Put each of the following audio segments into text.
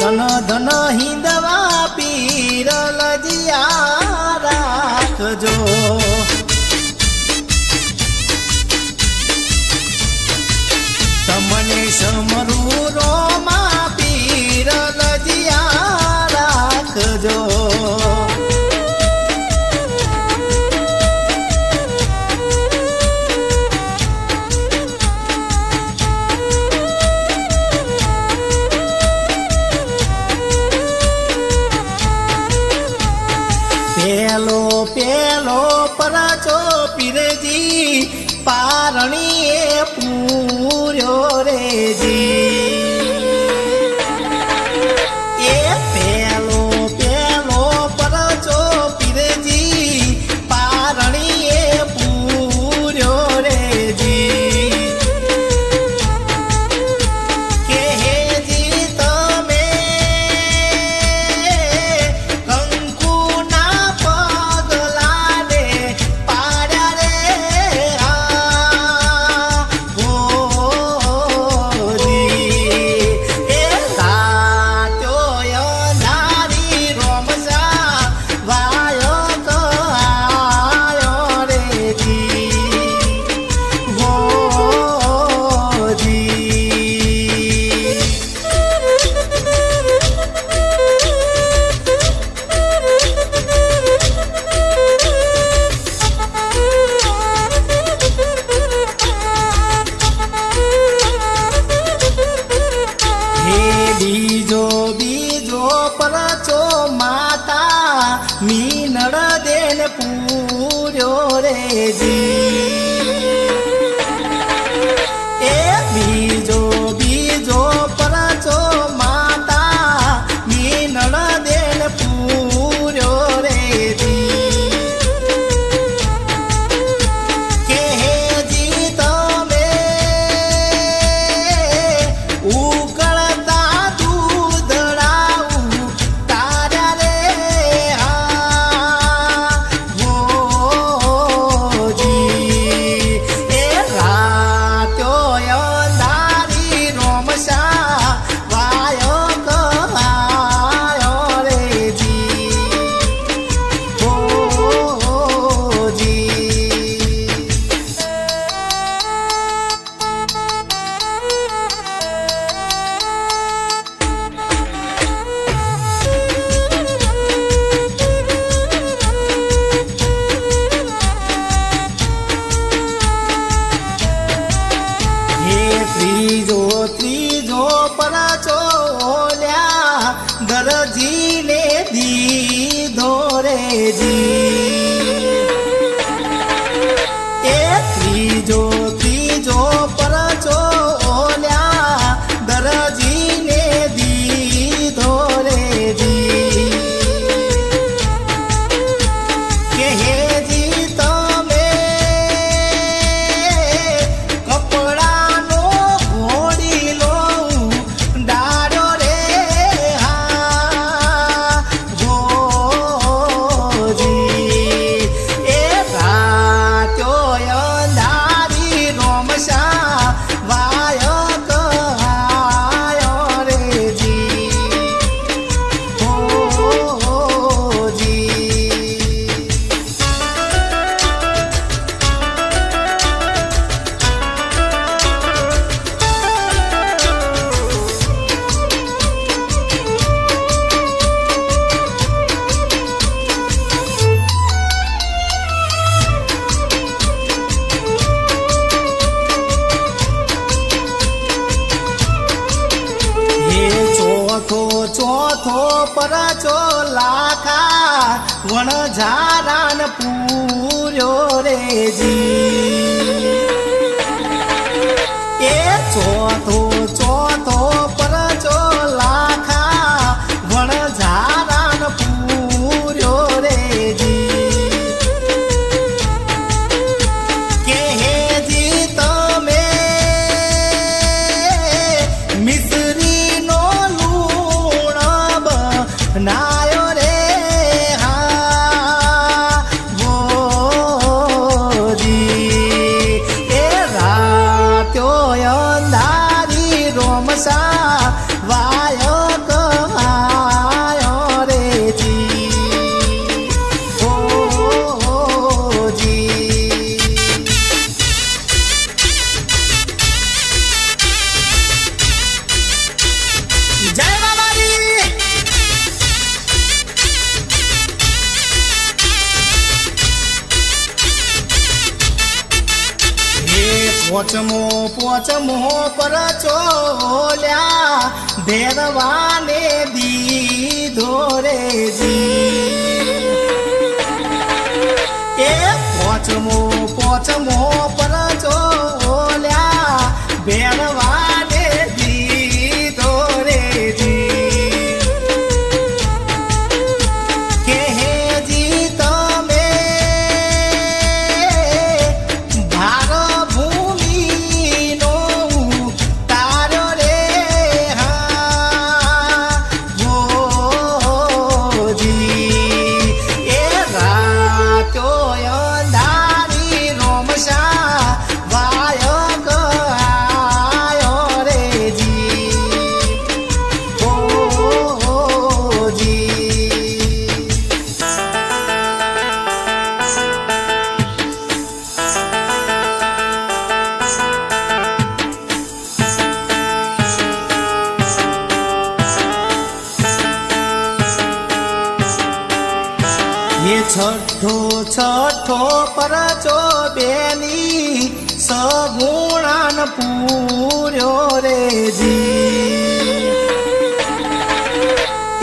ધન ધન હિંદવા પીર લજિયા રાખજો તમને સમરૂ રોમા પીર લજિયા રાખજો પેલો પેલો પરચો પીરજી પારણીએ પૂર્યો રેજી એ પેલો પેલો પરચો પીરજી પારણીએ પૂર્યો રેજી કે હેજી તમે કંકુના પગલાને પાડ્યા રે બીજો બીજો પરચો માતા મીનળ દેન પૂર્યો રેજી એ બીજો બીજો પરચો માતા મીનળ દેન પૂર્યો રેજી કે હેજી તમે ત્રીજો ત્રીજો પરચો ઓલ્યા દરજીને દીધો રેજી એ ત્રીજો ત્રીજો પરચો ઓલ્યા દરજીને દીધો રેજી કે હેજી તમે ચોથો પરચો લાખા વણઝારાન પૂર્યો રેજી એ ચોથો પરચો લાખા વણઝારાન પૂર્યો રેજી કે હેજી તમે મિસરીનો નાયો રે હા ભોજી પોચમો પર ચોલ્યા ભેરવાને દીધો રે જી એ પોચમો પર ચોલ્યા ભેરવાને દીધો રે જી કે હે જી તમે ભાર ભૂમિનો તારો રે હા જી એ રાતો અંધારી રોમશા વાયક આયો રે જી જી ये छठो पर बेनी सगुणान पूर्यो रे जी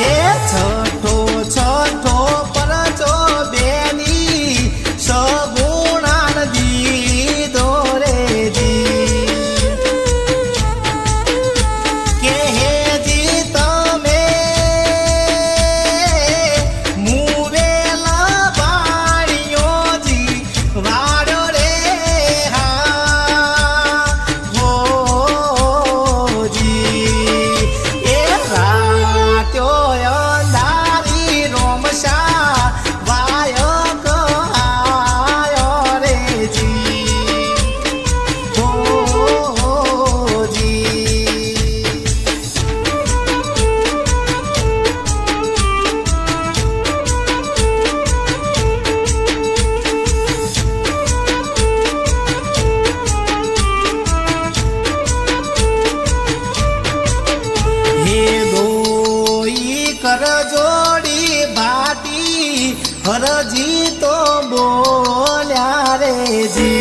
ये छठो पर बेनी सगुणान दीदो रे जी के हे जी तमे વાડો રે હા જી એ રાત્યો અંધારી રોમશા વાયક આયો રે જી જી हे दोई कर जोड़ी भाटी हरजी तो बोल्या रे जी